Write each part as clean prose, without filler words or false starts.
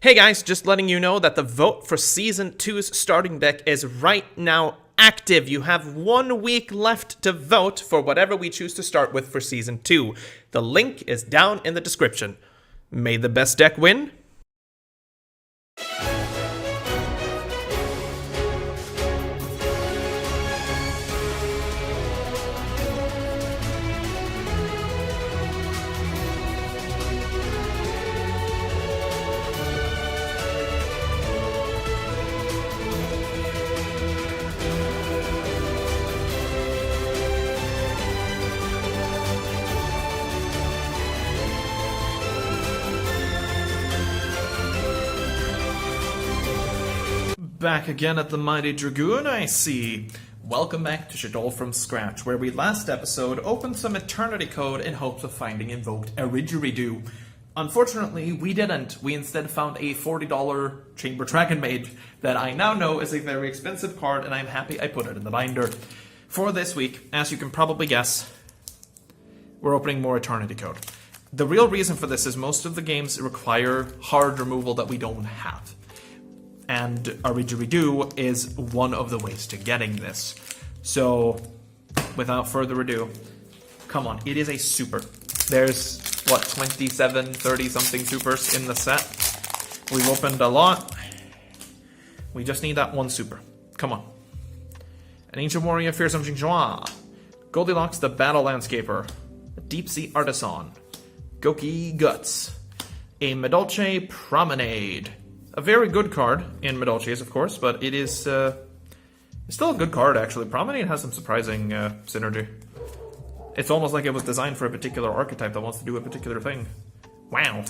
Hey guys, just letting you know that the vote for Season 2's starting deck is right now active. You have 1 week left to vote for whatever we choose to start with for Season 2. The link is down in the description. May the best deck win. Back again at the Mighty Dragoon, I see. Welcome back to Shaddoll from Scratch, where we last episode opened some Eternity Code in hopes of finding Invoked Didgeridoo. Unfortunately, we didn't. We instead found a $40 Chamber Dragon Mage that I now know is a very expensive card, and I'm happy I put it in the binder. For this week, as you can probably guess, we're opening more Eternity Code. The real reason for this is most of the games require hard removal that we don't have. And Didgeridoo is one of the ways to getting this. So, without further ado, come on, it is a super. There's, what, 27, 30-something supers in the set. We've opened a lot. We just need that one super. Come on. An Ancient Warrior, Fearsome Xingzhua. Goldilocks, the Battle Landscaper. A Deep Sea Artisan. Goki Guts. A Medolce Promenade. A very good card in Medolce's, of course, but it is still a good card, actually. Promenade has some surprising synergy. It's almost like it was designed for a particular archetype that wants to do a particular thing. Wow.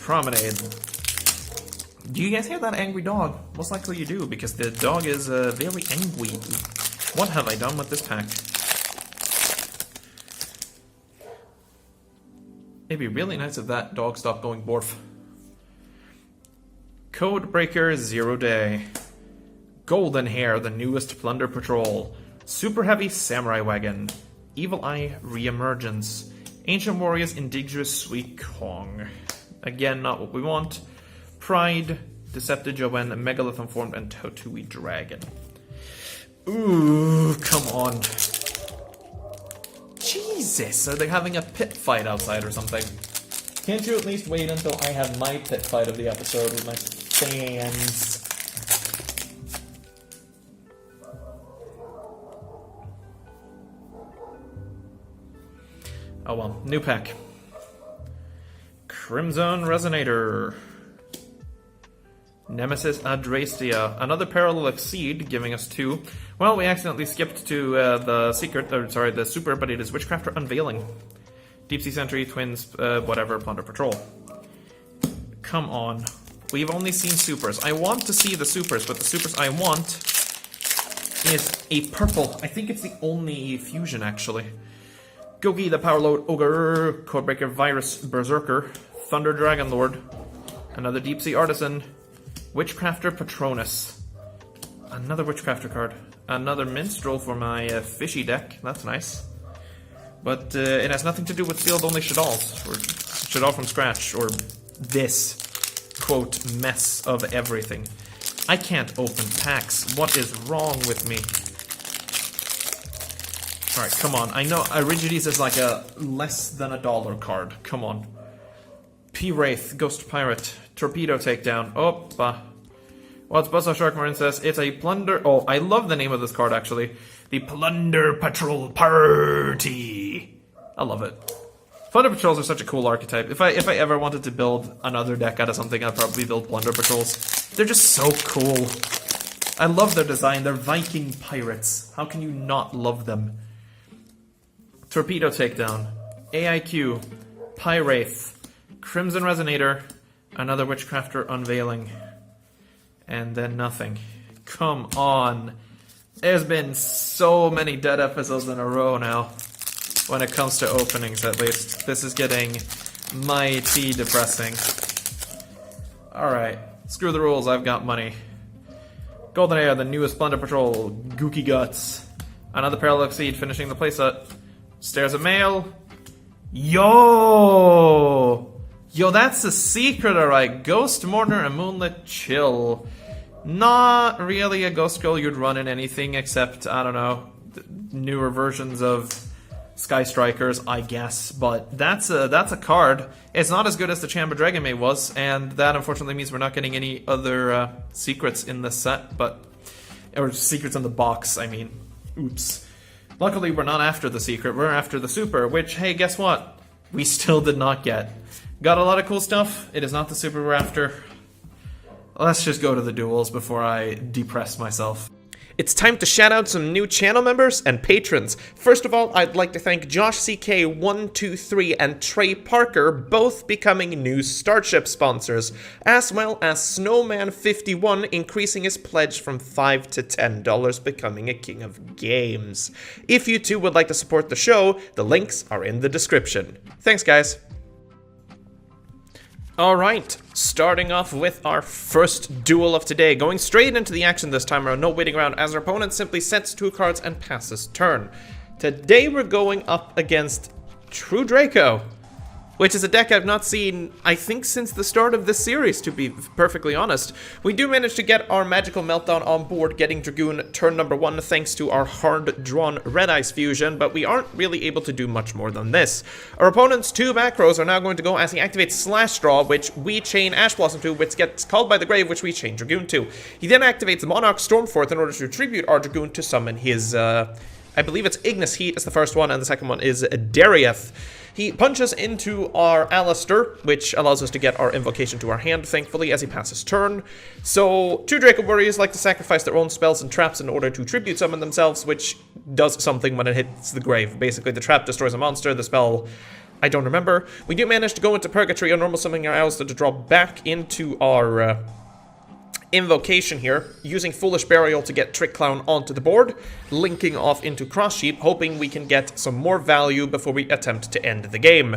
Promenade. Do you guys hear that angry dog? Most likely you do, because the dog is very angry. What have I done with this pack? It'd be really nice if that dog stopped going borf. Codebreaker 0 Day. Golden Hair, the newest Plunder Patrol. Super Heavy Samurai Wagon. Evil Eye Reemergence. Ancient Warriors Indigenous Sweet Kong. Again, not what we want. Pride, Deceptijowen, Megalithon Formed, and Totui Dragon. Ooh, come on. Jesus, are they having a pit fight outside or something? Can't you at least wait until I have my pit fight of the episode with my fans? Oh well, new pack. Crimson Resonator. Nemesis Adrastia. Another Parallel Exceed, giving us 2. Well, we accidentally skipped to the super, but it is Witchcrafter Unveiling. Deep Sea Sentry, Twins, whatever, Plunder Patrol. Come on. We've only seen supers. I want to see the supers, but the supers I want is a purple. I think it's the only fusion, actually. Gogi, the Powerload Ogre, Codebreaker Virus Berserker, Thunder Dragon Lord, another Deep Sea Artisan, Witchcrafter Patronus, another Witchcrafter card, another Minstrel for my fishy deck. That's nice. But it has nothing to do with sealed-only Shaddollz, or Shaddoll from Scratch, or this, quote, mess of everything. I can't open packs. What is wrong with me? Alright, come on. I know Arigides is like a less than $1 card. Come on. P-Wraith, Ghost Pirate, Torpedo Takedown. What's Buzzsaw Sharkmarine says? It's a Plunder... Oh, I love the name of this card, actually. The Plunder Patrol Party. I love it. Plunder Patrols are such a cool archetype. If I ever wanted to build another deck out of something, I'd probably build Plunder Patrols. They're just so cool. I love their design. They're Viking pirates. How can you not love them? Torpedo Takedown. AIQ. Pyrwraith. Crimson Resonator. Another Witchcrafter Unveiling. And then nothing. Come on. There's been so many dead episodes in a row now. When it comes to openings, at least. This is getting mighty depressing. Alright. Screw the rules, I've got money. Golden Air, the newest Plunder Patrol. Gookie Guts. Another Parallel Exceed, finishing the playset. Stairs of Mail. Yo! Yo, that's a secret, alright. Ghost Mourner and Moonlit Chill. Not really a ghost girl you'd run in anything except, I don't know, newer versions of Sky Strikers, I guess. But that's a card. It's not as good as the Chamber Dragon Maid was, and that unfortunately means we're not getting any other secrets in this set, or secrets in the box, I mean. Oops. Luckily, we're not after the secret, we're after the super, which, hey, guess what? We still did not get. Got a lot of cool stuff. It is not the super we're after. Let's just go to the duels before I depress myself. It's time to shout out some new channel members and patrons. First of all, I'd like to thank Josh CK123 and Trey Parker, both becoming new Starship sponsors, as well as Snowman51 increasing his pledge from $5 to $10, becoming a king of games. If you too would like to support the show, the links are in the description. Thanks, guys. Alright, starting off with our first duel of today, going straight into the action this time around, no waiting around, as our opponent simply sets 2 cards and passes turn. Today we're going up against True Draco, which is a deck I've not seen, I think, since the start of this series, to be perfectly honest. We do manage to get our Magical Meltdown on board, getting Dragoon turn number 1 thanks to our hard-drawn Red Ice fusion, but we aren't really able to do much more than this. Our opponent's 2 back rows are now going to go as he activates Slash Draw, which we chain Ash Blossom to, which gets called by the grave, which we chain Dragoon to. He then activates Monarch Stormforth in order to tribute our Dragoon to summon his, I believe it's Ignis Heat is the first one, and the second one is Darieth. He punches into our Alistair, which allows us to get our invocation to our hand, thankfully, as he passes turn. So, 2 Draco warriors like to sacrifice their own spells and traps in order to tribute summon themselves, which does something when it hits the grave. Basically, the trap destroys a monster, the spell, I don't remember. We do manage to go into Purgatory on normal summoning our Alistair to draw back into our invocation here, using Foolish Burial to get Trick Clown onto the board, linking off into Cross Sheep, hoping we can get some more value before we attempt to end the game.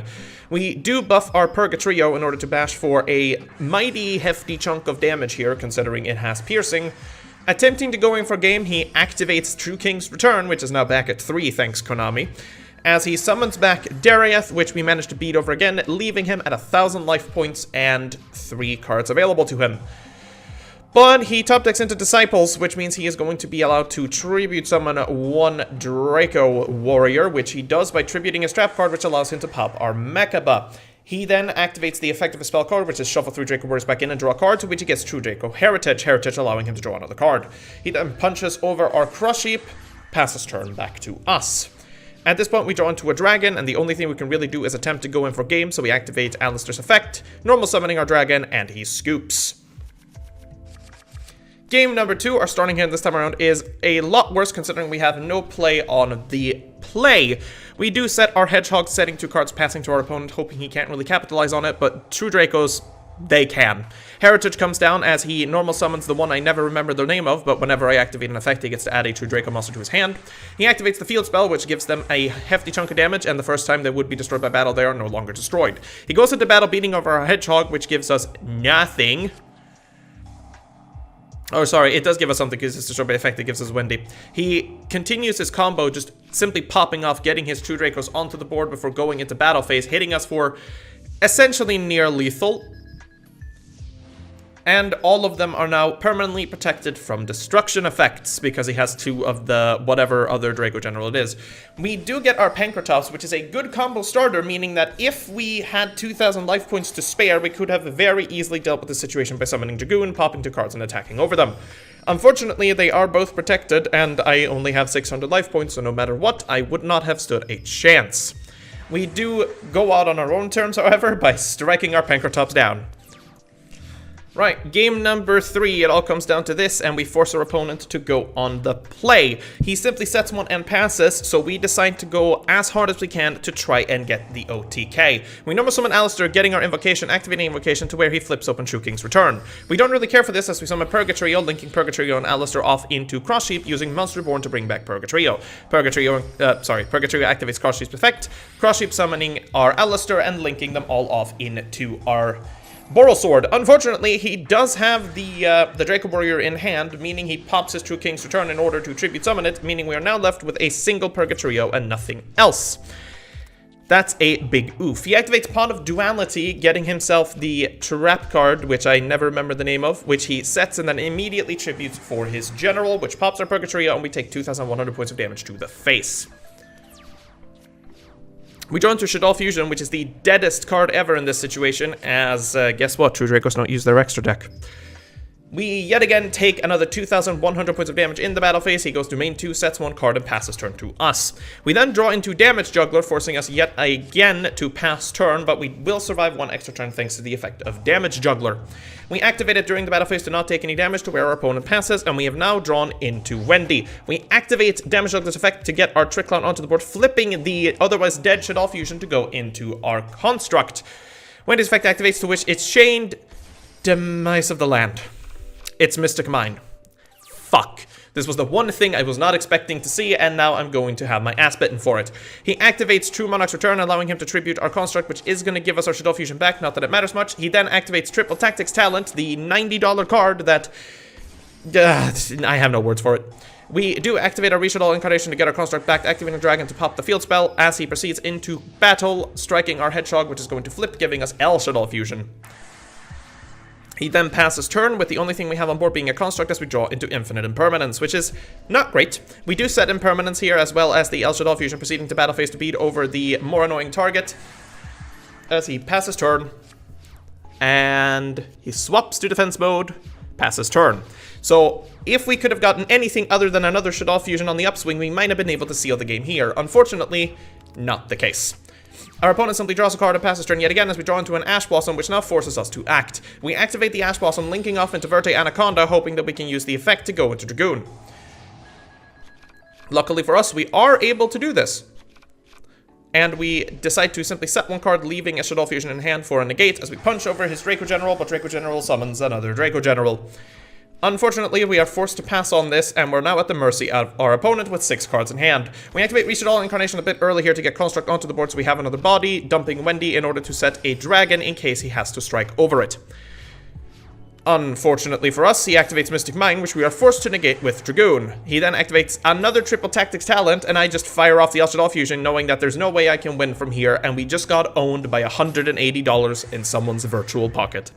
We do buff our Purgatrio in order to bash for a mighty hefty chunk of damage here, considering it has piercing. Attempting to go in for game, he activates True King's Return, which is now back at 3, thanks Konami, as he summons back Darieth, which we managed to beat over again, leaving him at 1,000 life points and 3 cards available to him. But he top decks into Disciples, which means he is going to be allowed to tribute summon 1 Draco warrior, which he does by tributing his trap card, which allows him to pop our Mechaba. He then activates the effect of his spell card, which is shuffle 3 Draco warriors back in and draw a card, to which he gets True Draco Heritage, allowing him to draw another card. He then punches over our Crush Sheep, passes turn back to us. At this point, we draw into a dragon, and the only thing we can really do is attempt to go in for game, so we activate Alistair's effect, normal summoning our dragon, and he scoops. Game number 2, our starting hand this time around, is a lot worse considering we have no play on the play. We do set our Hedgehog, setting 2 cards, passing to our opponent, hoping he can't really capitalize on it, but True Dracos, they can. Heritage comes down as he normal summons the one I never remember the name of, but whenever I activate an effect, he gets to add a True Draco monster to his hand. He activates the field spell, which gives them a hefty chunk of damage, and the first time they would be destroyed by battle, they are no longer destroyed. He goes into battle beating over our Hedgehog, which gives us nothing. Oh, sorry, it does give us something because it's destroyed by effect. It gives us Wendy. He continues his combo, just simply popping off, getting his True Dracos onto the board before going into battle phase, hitting us for essentially near lethal. And all of them are now permanently protected from destruction effects because he has 2 of the whatever other Draco General it is. We do get our Pankratops, which is a good combo starter, meaning that if we had 2,000 life points to spare, we could have very easily dealt with the situation by summoning Dragoon, popping 2 cards, and attacking over them. Unfortunately, they are both protected, and I only have 600 life points, so no matter what, I would not have stood a chance. We do go out on our own terms, however, by striking our Pankratops down. Right, game number 3, it all comes down to this, and we force our opponent to go on the play. He simply sets 1 and passes, so we decide to go as hard as we can to try and get the OTK. We normal summon Alistair, getting our invocation, activating invocation to where he flips open True King's Return. We don't really care for this as we summon Purgatrio, linking Purgatrio and Alistair off into Cross Sheep, using Monster Reborn to bring back Purgatrio. Purgatrio activates Cross Sheep's effect, Cross Sheep summoning our Alistair and linking them all off into our Borrelsword. Unfortunately, he does have the Draco Warrior in hand, meaning he pops his True King's Return in order to tribute summon it, meaning we are now left with a single Purgatrio and nothing else. That's a big oof. He activates Pawn of Duality, getting himself the trap card, which I never remember the name of, which he sets and then immediately tributes for his general, which pops our Purgatory, and we take 2,100 points of damage to the face. We draw into Shaddoll Fusion, which is the deadest card ever in this situation, as, guess what, True Dracos don't use their extra deck. We yet again take another 2,100 points of damage in the battle phase. He goes to main 2, sets 1 card, and passes turn to us. We then draw into Damage Juggler, forcing us yet again to pass turn, but we will survive 1 extra turn thanks to the effect of Damage Juggler. We activate it during the battle phase to not take any damage to where our opponent passes, and we have now drawn into Wendy. We activate Damage Juggler's effect to get our Trick Clown onto the board, flipping the otherwise dead Shaddoll Fusion to go into our Construct. Wendy's effect activates, to which it's chained Demise of the Land. It's Mystic Mine. Fuck. This was the one thing I was not expecting to see, and now I'm going to have my ass bitten for it. He activates True Monarch's Return, allowing him to tribute our Construct, which is going to give us our Shaddoll Fusion back, not that it matters much. He then activates Triple Tactics Talent, the $90 card that... I have no words for it. We do activate our Shaddoll Incarnation to get our Construct back, activating a Dragon to pop the field spell as he proceeds into battle, striking our Hedgehog, which is going to flip, giving us L Shaddoll Fusion. He then passes turn, with the only thing we have on board being a Construct as we draw into Infinite Impermanence, which is not great. We do set Impermanence here, as well as the El Shaddoll Fusion proceeding to battle phase to beat over the more annoying target. As he passes turn, and he swaps to defense mode, passes turn. So, if we could have gotten anything other than another Shaddoll Fusion on the upswing, we might have been able to seal the game here. Unfortunately, not the case. Our opponent simply draws a card and passes turn yet again as we draw into an Ash Blossom, which now forces us to act. We activate the Ash Blossom, linking off into Verte Anaconda, hoping that we can use the effect to go into Dragoon. Luckily for us, we are able to do this. And we decide to simply set 1 card, leaving a Shaddoll Fusion in hand for a negate as we punch over his Draco General, but Draco General summons another Draco General. Unfortunately, we are forced to pass on this, and we're now at the mercy of our opponent with 6 cards in hand. We activate Shaddoll Incarnation a bit early here to get Construct onto the board so we have another body, dumping Wendy in order to set a Dragon in case he has to strike over it. Unfortunately for us, he activates Mystic Mine, which we are forced to negate with Dragoon. He then activates another Triple Tactics Talent, and I just fire off the El Shaddoll Fusion, knowing that there's no way I can win from here, and we just got owned by $180 in someone's virtual pocket.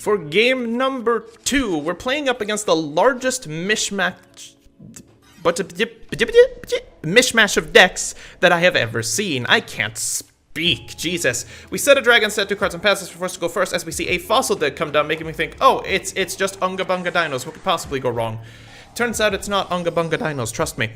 For game number 2, we're playing up against the largest mishmash of decks that I have ever seen. I can't speak, Jesus. We set a dragon, set 2 cards and passes for us to go first as we see a fossil deck come down, making me think, oh, it's just Unga Bunga Dinos. What could possibly go wrong? Turns out it's not Unga Bunga Dinos, trust me.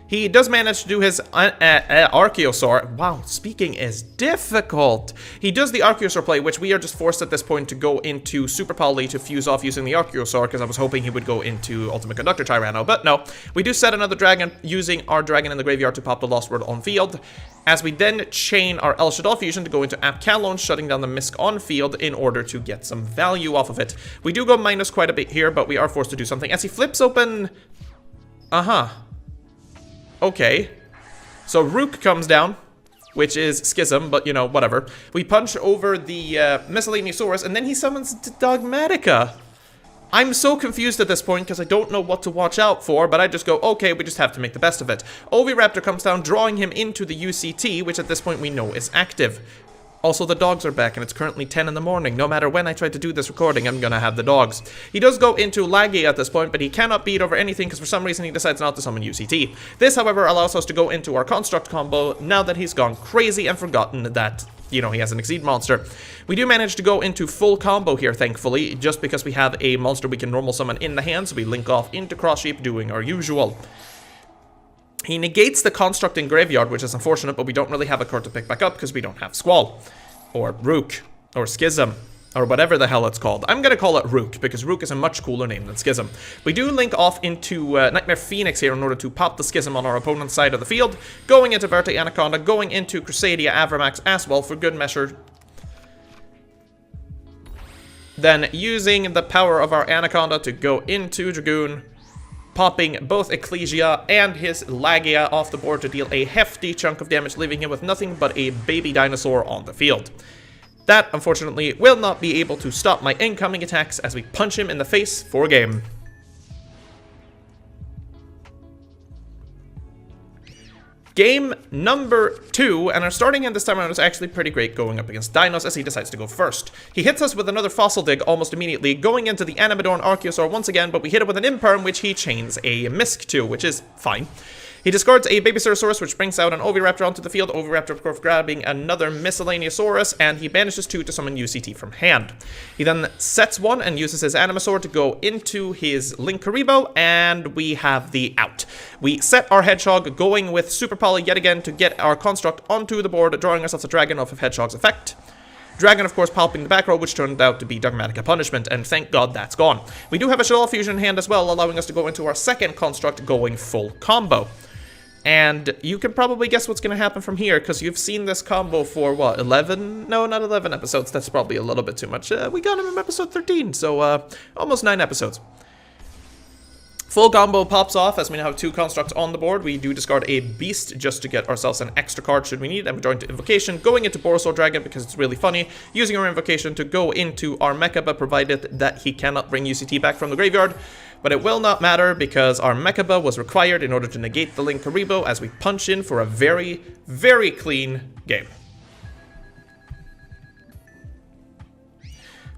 He does manage to do his Archaeosaur. Wow, speaking is difficult. He does the Archaeosaur play, which we are just forced at this point to go into Super Poly to fuse off using the Archaeosaur, because I was hoping he would go into Ultimate Conductor Tyranno. But no, we do set another dragon, using our dragon in the graveyard to pop the Lost Word on field, as we then chain our El Shaddoll Fusion to go into Apkalon, shutting down the Misk on field in order to get some value off of it. We do go minus quite a bit here, but we are forced to do something. As he flips open... Okay. So Rook comes down, which is Schism, but you know, whatever. We punch over the Miscellaneousaurus, and then he summons Dogmatika. I'm so confused at this point because I don't know what to watch out for, but I just go, okay, we just have to make the best of it. Oviraptor comes down, drawing him into the UCT, which at this point we know is active. Also, the dogs are back, and it's currently 10 in the morning. No matter when I try to do this recording, I'm gonna have the dogs. He does go into Laggy at this point, but he cannot beat over anything because for some reason he decides not to summon UCT. This, however, allows us to go into our Construct combo now that he's gone crazy and forgotten that, you know, he has an Exceed monster. We do manage to go into full combo here, thankfully, just because we have a monster we can normal summon in the hand, so we link off into Cross Sheep doing our usual. He negates the Construct in Graveyard, which is unfortunate, but we don't really have a card to pick back up because we don't have Squall, or Rook, or Schism, or whatever the hell it's called. I'm gonna call it Rook, because Rook is a much cooler name than Schism. We do link off into Nightmare Phoenix here in order to pop the Schism on our opponent's side of the field, going into Verte Anaconda, going into Crusadia Avramax as well for good measure. Then using the power of our Anaconda to go into Dragoon, popping both Ecclesia and his Lagia off the board to deal a hefty chunk of damage, leaving him with nothing but a baby dinosaur on the field. That, unfortunately, will not be able to stop my incoming attacks as we punch him in the face for game. Game number 2, and our starting end this time around is actually pretty great going up against Dinos as he decides to go first. He hits us with another Fossil Dig almost immediately, going into the Animador and Archeosaur once again, but we hit it with an Imperm, which he chains a Misk to, which is fine. He discards a Baby Ceratosaurus, which brings out an Oviraptor onto the field, Oviraptor of course grabbing another Miscellaneousaurus, and he banishes 2 to summon UCT from hand. He then sets 1 and uses his Animasaur to go into his Linkuriboh, and we have the out. We set our Hedgehog going with Super Poly yet again to get our Construct onto the board, drawing ourselves a Dragon off of Hedgehog's effect. Dragon, of course, popping the back row, which turned out to be Dogmatika Punishment, and thank God that's gone. We do have a Shaddoll Fusion in hand as well, allowing us to go into our second Construct going full combo. And you can probably guess what's going to happen from here, because you've seen this combo for, what, 11? No, not 11 episodes. That's probably a little bit too much. We got him in episode 13, so almost 9 episodes. Full combo pops off as we now have 2 constructs on the board. We do discard a Beast just to get ourselves an extra card should we need, and we're going to Invocation, going into Borosaur Dragon because it's really funny, using our Invocation to go into our Mechaba, provided that he cannot bring UCT back from the graveyard. But it will not matter because our Mechaba was required in order to negate the Linkuriboh as we punch in for a very, very clean game.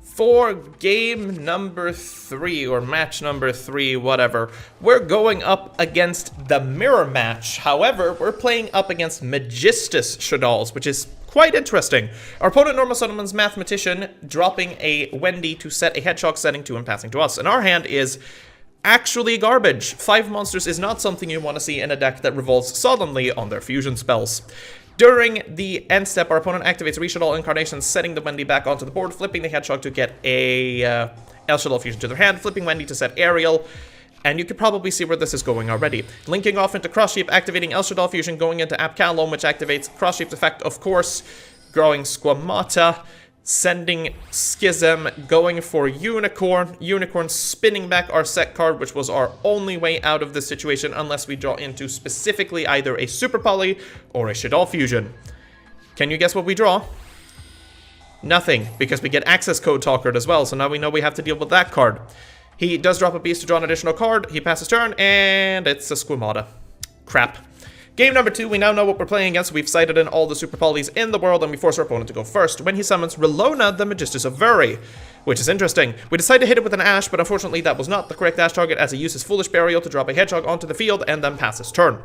For game number 3, or match number 3, whatever, we're going up against the mirror match. However, we're playing up against Magistus Shaddolls, which is quite interesting. Our opponent normal summons Mathematician, dropping a Wendy to set a Hedgehog setting to and passing to us. And our hand is actually garbage. 5 monsters is not something you want to see in a deck that revolves solemnly on their fusion spells. During the end step, our opponent activates Shaddoll Incarnation, setting the Wendy back onto the board, flipping the Hedgehog to get a El Shaddoll Fusion to their hand, flipping Wendy to set Aerial, and you can probably see where this is going already. Linking off into Cross Sheep, activating El Shaddoll Fusion, going into Apkalome, which activates Cross Sheep's effect, of course, growing Squamata, sending Schism, going for Unicorn, Unicorn spinning back our set card, which was our only way out of this situation unless we draw into specifically either a Super Poly or a Shaddoll Fusion. Can you guess what we draw? Nothing, because we get Access Code Talkered as well, so now we know we have to deal with that card. He does drop a Beast to draw an additional card, he passes turn, and it's a Squamata. Crap. Game number 2, we now know what we're playing against. We've sighted in all the Super Polys in the world, and we force our opponent to go first when he summons Relona, the Magistus of Veri, which is interesting. We decide to hit it with an Ash, but unfortunately that was not the correct Ash target, as he uses Foolish Burial to drop a Hedgehog onto the field and then passes turn.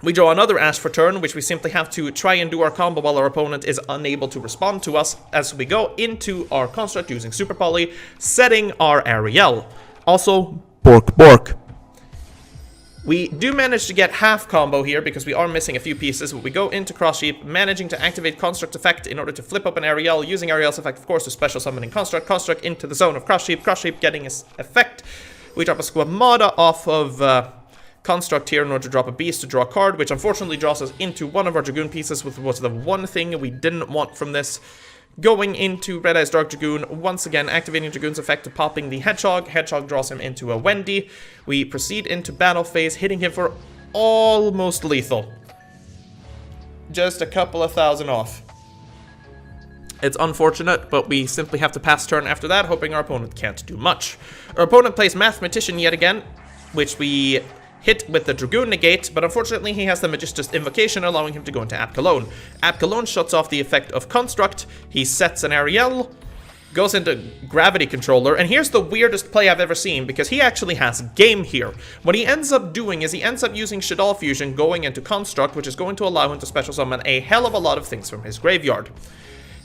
We draw another Ash for turn, which we simply have to try and do our combo while our opponent is unable to respond to us, as we go into our construct using Super Poly, setting our Ariel. Also, Bork Bork. We do manage to get half combo here because we are missing a few pieces, but we go into Cross Sheep, managing to activate Construct effect in order to flip up an Ariel, using Ariel's effect, of course, to special summoning Construct into the zone of Cross Sheep getting his effect. We drop a Squamata off of Construct here in order to drop a Beast to draw a card, which unfortunately draws us into one of our Dragoon pieces, which was the one thing we didn't want from this. Going into Red Eyes Dark Dragoon, once again activating Dragoon's effect to popping the Hedgehog. Hedgehog draws him into a Wendy. We proceed into battle phase, hitting him for almost lethal. Just a couple of thousand off. It's unfortunate, but we simply have to pass turn after that, hoping our opponent can't do much. Our opponent plays Mathematician yet again, which we hit with the Dragoon negate, but unfortunately he has the Magistus Invocation, allowing him to go into Apkalone. Apkalone shuts off the effect of Construct, he sets an Ariel, goes into Gravity Controller, and here's the weirdest play I've ever seen, because he actually has game here. What he ends up doing is he ends up using Shaddoll Fusion going into Construct, which is going to allow him to special summon a hell of a lot of things from his graveyard.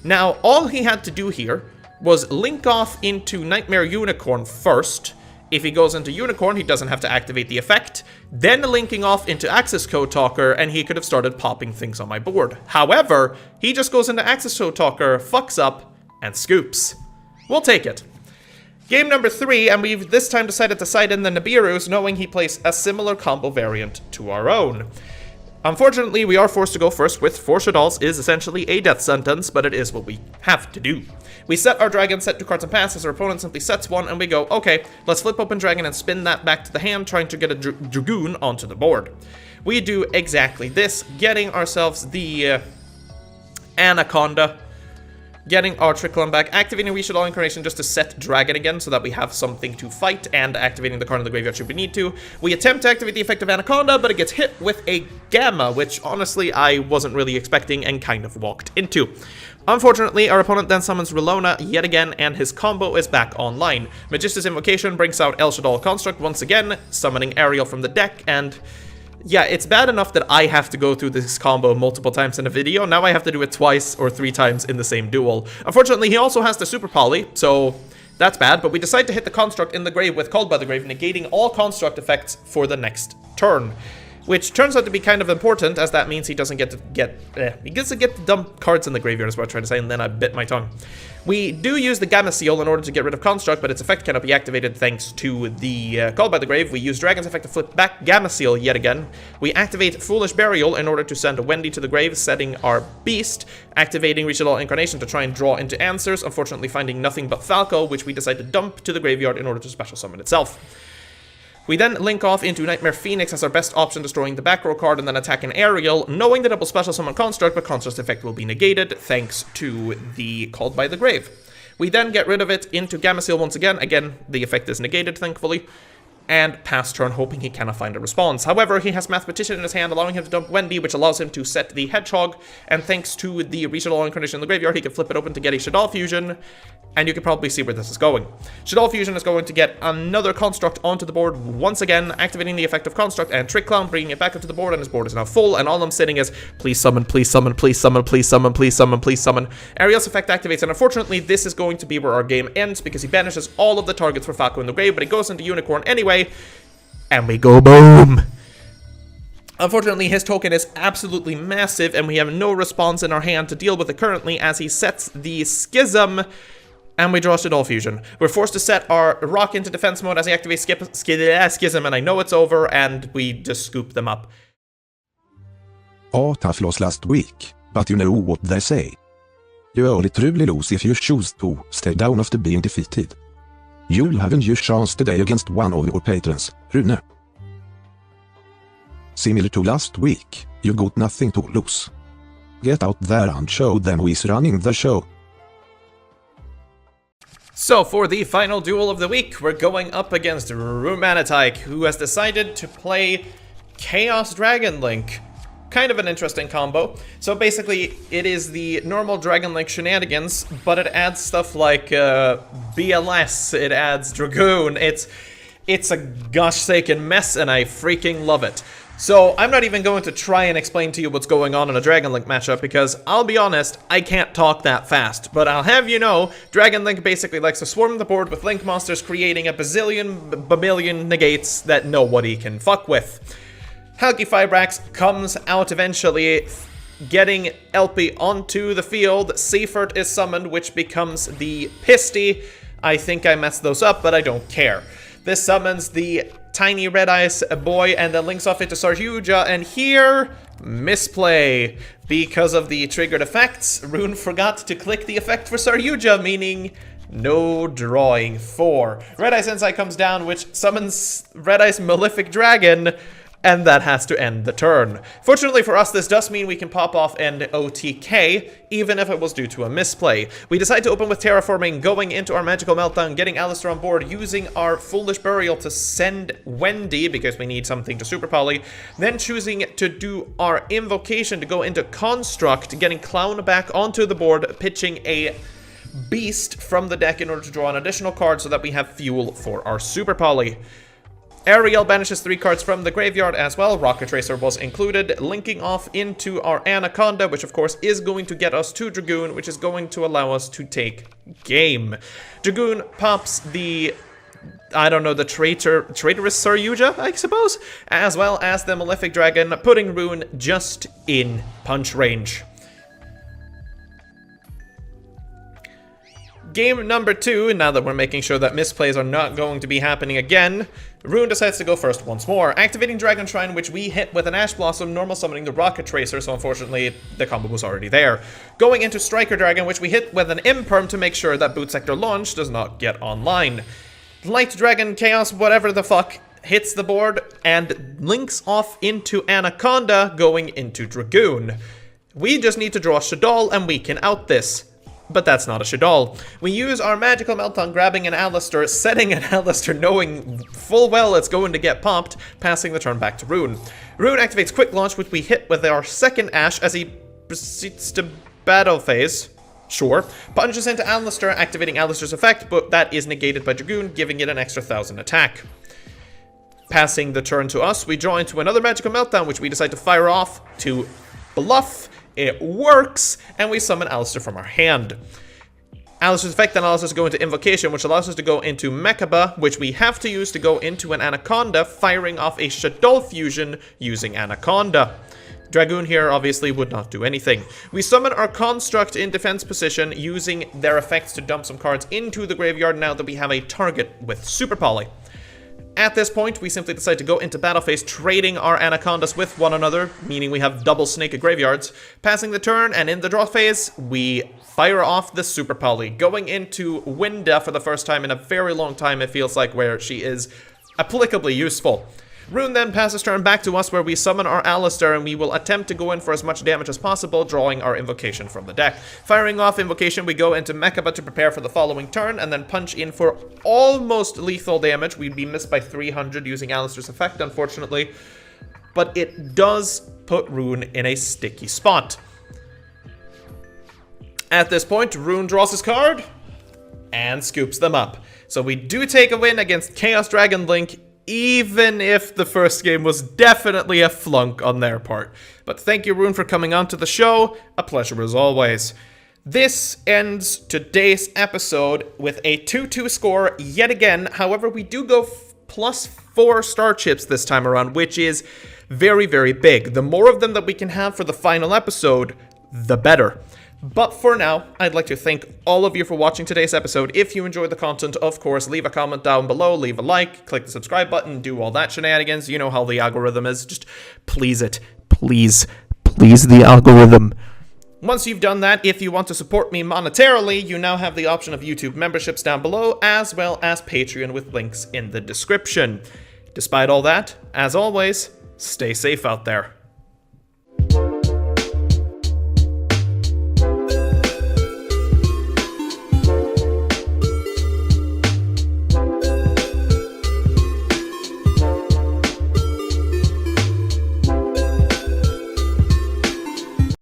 Now, all he had to do here was link off into Nightmare Unicorn first. If he goes into Unicorn, he doesn't have to activate the effect, then linking off into Access Code Talker, and he could have started popping things on my board. However, he just goes into Access Code Talker, fucks up, and scoops. We'll take it. Game number 3, and we've this time decided to side in the Nibiru's, knowing he plays a similar combo variant to our own. Unfortunately, we are forced to go first, with 4 Shaddollz is essentially a death sentence, but it is what we have to do. We set our Dragon, set 2 cards and pass, as our opponent simply sets 1, and we go, okay, let's flip open Dragon and spin that back to the hand, trying to get a Dragoon onto the board. We do exactly this, getting ourselves the Anaconda, getting our Trickle back, activating Shaddoll Incarnation just to set Dragon again so that we have something to fight, and activating the card in the graveyard should we need to. We attempt to activate the effect of Anaconda, but it gets hit with a Gamma, which honestly I wasn't really expecting and kind of walked into. Unfortunately, our opponent then summons Relona yet again, and his combo is back online. Magista's Invocation brings out El Shaddoll Construct once again, summoning Ariel from the deck, and yeah, it's bad enough that I have to go through this combo multiple times in a video. Now I have to do it twice or 3 times in the same duel. Unfortunately, he also has the Super Poly, so that's bad, but we decide to hit the Construct in the grave with Called by the Grave, negating all Construct effects for the next turn. Which turns out to be kind of important, as that means he doesn't get to he gets to dump cards in the graveyard, is what I tried to say, and then I bit my tongue. We do use the Gamma Seal in order to get rid of Construct, but its effect cannot be activated thanks to the Called by the Grave. We use Dragon's effect to flip back Gamma Seal yet again. We activate Foolish Burial in order to send Wendy to the grave, setting our Beast, activating Shaddoll Incarnation to try and draw into answers, unfortunately finding nothing but Falco, which we decide to dump to the graveyard in order to special summon itself. We then link off into Nightmare Phoenix as our best option, destroying the back row card and then attacking Ariel, knowing that it will special summon Construct, but Construct's effect will be negated thanks to the Called by the Grave. We then get rid of it into Gamma Seal once again. Again, the effect is negated, thankfully. And pass turn, hoping he cannot find a response. However, he has Mathematician in his hand, allowing him to dump Wendy, which allows him to set the Hedgehog, and thanks to the Shaddoll Incarnation in the graveyard, he can flip it open to get a Shaddoll Fusion, and you can probably see where this is going. Shaddoll Fusion is going to get another Construct onto the board once again, activating the effect of Construct and Trick Clown, bringing it back up to the board, and his board is now full, and all I'm sitting is, please summon, please summon, please summon, please summon, please summon, please summon. Ariel's effect activates, and unfortunately, this is going to be where our game ends, because he banishes all of the targets for Falco in the grave, but he goes into Unicorn anyway, and we go boom! Unfortunately, his token is absolutely massive, and we have no response in our hand to deal with it currently, as he sets the Schism, and we draw Shaddoll Fusion. We're forced to set our Rock into defense mode as he activates Schism, and I know it's over, and we just scoop them up. Oh, tough loss last week, but you know what they say. You only truly lose if you choose to stay down after being defeated. You'll have a new chance today against one of your patrons, Rune. Similar to last week, you got nothing to lose. Get out there and show them who is running the show. So for the final duel of the week, we're going up against RuneManatyke, who has decided to play Chaos Dragon Link. Kind of an interesting combo. So basically, it is the normal Dragon Link shenanigans, but it adds stuff like BLS, it adds Dragoon, it's a gosh-saken mess, and I freaking love it. So I'm not even going to try and explain to you what's going on in a Dragon Link matchup, because I'll be honest, I can't talk that fast. But I'll have you know, Dragon Link basically likes to swarm the board with Link monsters, creating a bamillion negates that nobody can fuck with. Halki Fibrax comes out eventually, getting LP onto the field. Seafert is summoned, which becomes the Pisty. I think I messed those up, but I don't care. This summons the tiny Red Eyes boy and then links off into Sarhuja, and here, misplay. Because of the triggered effects, Rune forgot to click the effect for Sarhuja, meaning no drawing 4. Red Eye Sensei comes down, which summons Red Eye's Malefic Dragon, and that has to end the turn. Fortunately for us, this does mean we can pop off an OTK, even if it was due to a misplay. We decide to open with Terraforming, going into our Magical Meltdown, getting Alistair on board, using our Foolish Burial to send Wendy, because we need something to Super Poly, then choosing to do our Invocation to go into Construct, getting Clown back onto the board, pitching a Beast from the deck in order to draw an additional card so that we have fuel for our Super Poly. Ariel banishes 3 cards from the graveyard as well. Rocket Tracer was included, linking off into our Anaconda, which of course is going to get us to Dragoon, which is going to allow us to take game. Dragoon pops the, I don't know, the traitorous Sarhuja, I suppose, as well as the Malefic Dragon, putting Rune just in punch range. Game number 2, now that we're making sure that misplays are not going to be happening again, Rune decides to go first once more, activating Dragon Shrine, which we hit with an Ash Blossom, normal summoning the Rocket Tracer, so unfortunately the combo was already there. Going into Striker Dragon, which we hit with an Imperm to make sure that Boot Sector Launch does not get online. Light Dragon, Chaos, whatever the fuck, hits the board and links off into Anaconda, going into Dragoon. We just need to draw Shaddoll and we can out this. But that's not a Shaddoll. We use our Magical Meltdown, grabbing an Alistair, setting an Alistair, knowing full well it's going to get popped, passing the turn back to Rune. Rune activates Quick Launch, which we hit with our second Ash as he proceeds to battle phase. Sure. Punches into Alistair, activating Alistair's effect, but that is negated by Dragoon, giving it an extra 1000 attack. Passing the turn to us, we draw into another Magical Meltdown, which we decide to fire off to bluff. It works, and we summon Alistair from our hand. Alistair's effect then allows us to go into Invocation, which allows us to go into Mechaba, which we have to use to go into an Anaconda, firing off a Shaddoll fusion using Anaconda. Dragoon here obviously would not do anything. We summon our Construct in defense position, using their effects to dump some cards into the graveyard now that we have a target with Super Poly. At this point, we simply decide to go into battle phase, trading our Anacondas with one another, meaning we have double Snake of Graveyards. Passing the turn, and in the draw phase, we fire off the Super Poly, going into Winda for the first time in a very long time, it feels like, where she is applicably useful. Rune then passes turn back to us, where we summon our Alistair, and we will attempt to go in for as much damage as possible, drawing our Invocation from the deck. Firing off Invocation, we go into Mechaba to prepare for the following turn, and then punch in for almost lethal damage. We'd be missed by 300 using Alistair's effect, unfortunately, but it does put Rune in a sticky spot. At this point, Rune draws his card, and scoops them up. So we do take a win against Chaos Dragon Link, even if the first game was definitely a flunk on their part. But thank you, Rune, for coming on to the show. A pleasure as always. This ends today's episode with a 2-2 score yet again. However, we do go plus 4 star chips this time around, which is very, very big. The more of them that we can have for the final episode, the better. But for now, I'd like to thank all of you for watching today's episode. If you enjoyed the content, of course, leave a comment down below, leave a like, click the subscribe button, do all that shenanigans. You know how the algorithm is. Just please it. Please the algorithm. Once you've done that, if you want to support me monetarily, you now have the option of YouTube memberships down below, as well as Patreon with links in the description. Despite all that, as always, stay safe out there.